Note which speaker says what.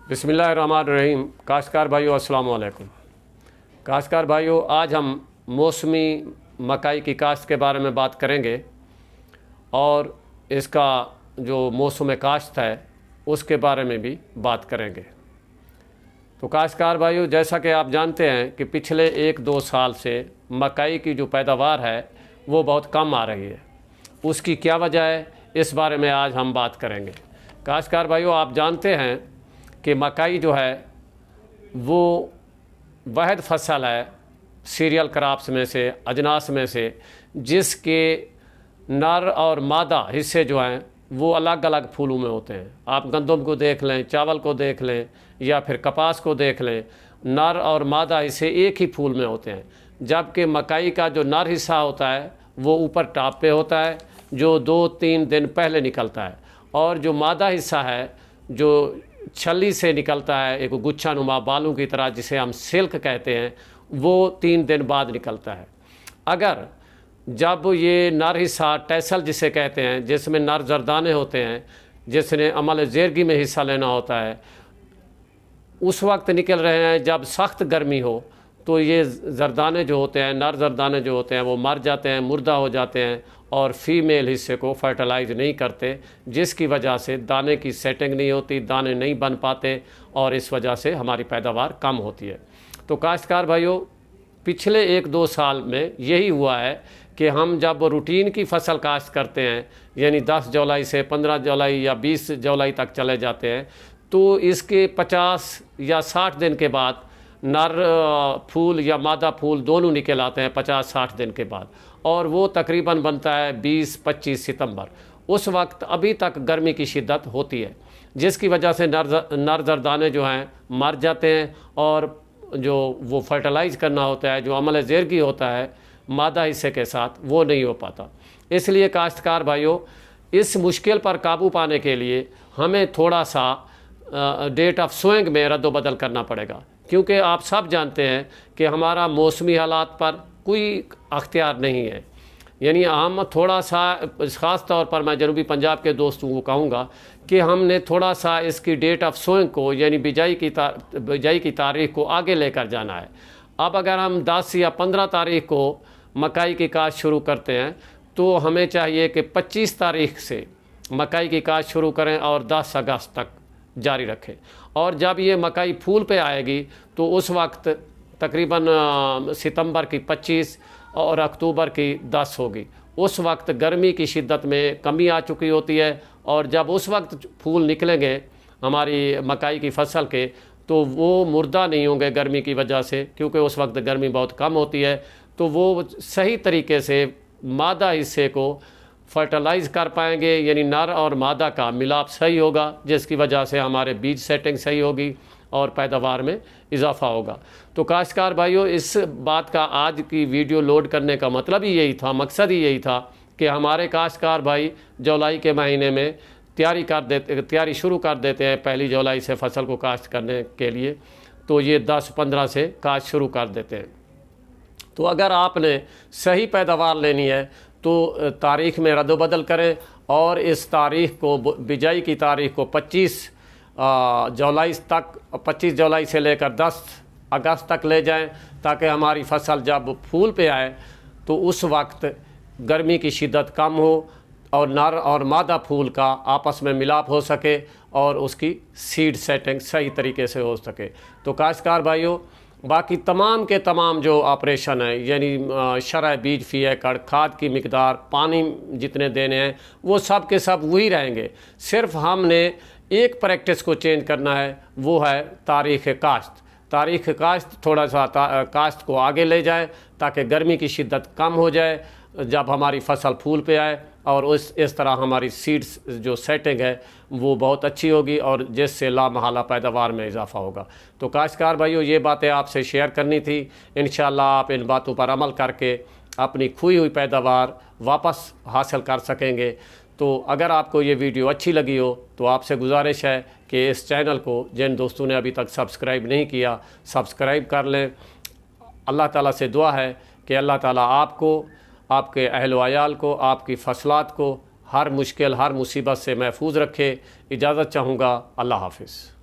Speaker 1: बिस्मिल्लाहिर्रहमानिर्रहीम। काश्तकार भाइयों अस्सलाम वालेकुम। काश्तकार भाइयों, आज हम मौसमी मकाई की काश्त के बारे में बात करेंगे और इसका जो मौसम काश्त है उसके बारे में भी बात करेंगे। तो काश्तकार भाइयों, जैसा कि आप जानते हैं कि पिछले 1-2 साल से मकाई की जो पैदावार है वो बहुत कम आ रही है। उसकी क्या वजह है, इस बारे में आज हम बात करेंगे। काश्तकार भाइयों, आप जानते हैं कि मकाई जो है वो वाहिद फसल है सीरियल क्रॉप्स में से, अजनास में से, जिसके नर और मादा हिस्से जो हैं वो अलग अलग फूलों में होते हैं। आप गंदम को देख लें, चावल को देख लें या फिर कपास को देख लें, नर और मादा हिस्से एक ही फूल में होते हैं। जबकि मकाई का जो नर हिस्सा होता है वो ऊपर टॉप पे होता है, जो 2-3 दिन पहले निकलता है, और जो मादा हिस्सा है जो छली से निकलता है, एक गुच्छानुमा बालों की तरह, जिसे हम सिल्क कहते हैं, वो 3 दिन बाद निकलता है। अगर जब ये नर हिस्सा टैसल जिसे कहते हैं, जिसमें नर जरदाने होते हैं, जिसने अमल ज़ेरगी में हिस्सा लेना होता है, उस वक्त निकल रहे हैं जब सख्त गर्मी हो, तो ये जरदाने जो होते हैं, नर जरदाने जो होते हैं, वो मर जाते हैं, मुर्दा हो जाते हैं और फीमेल हिस्से को फर्टिलाइज नहीं करते, जिसकी वजह से दाने की सेटिंग नहीं होती, दाने नहीं बन पाते और इस वजह से हमारी पैदावार कम होती है। तो काश्तकार भाइयों, पिछले 1-2 साल में यही हुआ है कि हम जब रूटीन की फसल काश्त करते हैं, यानी 10 जुलाई से 15 जुलाई या 20 जुलाई तक चले जाते हैं, तो इसके 50 या 60 दिन के बाद नर फूल या मादा फूल दोनों निकल आते हैं 50-60 दिन के बाद, और वो तकरीबन बनता है 20-25 सितंबर। उस वक्त अभी तक गर्मी की शिद्दत होती है, जिसकी वजह से नर जरदाने जो हैं मर जाते हैं और जो वो फर्टिलाइज करना होता है, जो अमल ज़ेरगी होता है मादा हिस्से के साथ, वो नहीं हो पाता। इसलिए काश्तकार भाइयों, इस मुश्किल पर काबू पाने के लिए हमें थोड़ा सा डेट ऑफ सोइंग में रद्द-बदल करना पड़ेगा, क्योंकि आप सब जानते हैं कि हमारा मौसमी हालात पर कोई अख्तियार नहीं है। यानी हम थोड़ा सा, ख़ास तौर पर मैं जनूबी पंजाब के दोस्तों को कहूँगा कि हमने थोड़ा सा इसकी डेट ऑफ सोइंग को, यानी बिजाई की तारीख़ को आगे लेकर जाना है। अब अगर हम 10 या 15 तारीख़ को मकाई की काश्त शुरू करते हैं, तो हमें चाहिए कि 25 तारीख़ से मकाई की काश्त शुरू करें और 10 अगस्त तक जारी रखें। और जब ये मकाई फूल पे आएगी तो उस वक्त तकरीबन सितंबर की 25 और अक्टूबर की 10 होगी। उस वक्त गर्मी की शिद्दत में कमी आ चुकी होती है, और जब उस वक्त फूल निकलेंगे हमारी मकाई की फसल के, तो वो मुर्दा नहीं होंगे गर्मी की वजह से, क्योंकि उस वक्त गर्मी बहुत कम होती है। तो वो सही तरीके से मादा हिस्से को फर्टिलाइज कर पाएंगे, यानी नर और मादा का मिलाप सही होगा, जिसकी वजह से हमारे बीज सेटिंग सही होगी और पैदावार में इजाफा होगा। तो काश्तकार भाइयों, इस बात का आज की वीडियो लोड करने का मतलब ही यही था, मकसद ही यही था कि हमारे काश्तकार भाई जुलाई के महीने में तैयारी शुरू कर देते हैं। 1 जुलाई से फसल को काश्त करने के लिए, तो ये 10-15 से काश्त शुरू कर देते हैं। तो अगर आपने सही पैदावार लेनी है तो तारीख़ में रद्द-बदल करें और इस तारीख़ को, बिजाई की तारीख़ को 25 जुलाई तक, 25 जुलाई से लेकर 10 अगस्त तक ले जाएं, ताकि हमारी फसल जब फूल पे आए तो उस वक्त गर्मी की शिद्दत कम हो और नर और मादा फूल का आपस में मिलाप हो सके और उसकी सीड सेटिंग सही तरीके से हो सके। तो काश्तकार भाइयों, बाकी तमाम के तमाम जो ऑपरेशन है, यानी शरह बीज फ़ी एकड़, खाद की मिकदार, पानी जितने देने हैं, वो सब के सब वही रहेंगे। सिर्फ हमने एक प्रैक्टिस को चेंज करना है, वो है तारीख़ काश्त। तारीख़ काश्त थोड़ा सा काश्त को आगे ले जाए, ताकि गर्मी की शिद्दत कम हो जाए जब हमारी फसल फूल पे आए, और इस तरह हमारी सीड्स जो सेटिंग है वो बहुत अच्छी होगी, और जिससे लामहला पैदावार में इजाफा होगा। तो काश्तकार भाइयों, ये बातें आपसे शेयर करनी थी। इंशाअल्लाह आप इन बातों पर अमल करके अपनी खोई हुई पैदावार वापस हासिल कर सकेंगे। तो अगर आपको ये वीडियो अच्छी लगी हो तो आपसे गुजारिश है कि इस चैनल को, जिन दोस्तों ने अभी तक सब्सक्राइब नहीं किया, सब्सक्राइब कर लें। अल्लाह ताला से दुआ है कि अल्लाह ताला आपको, आपके अहल व अयाल को, आपकी फसलात को हर मुश्किल, हर मुसीबत से महफूज रखे। इजाज़त चाहूँगा। अल्लाह हाफ़िज़।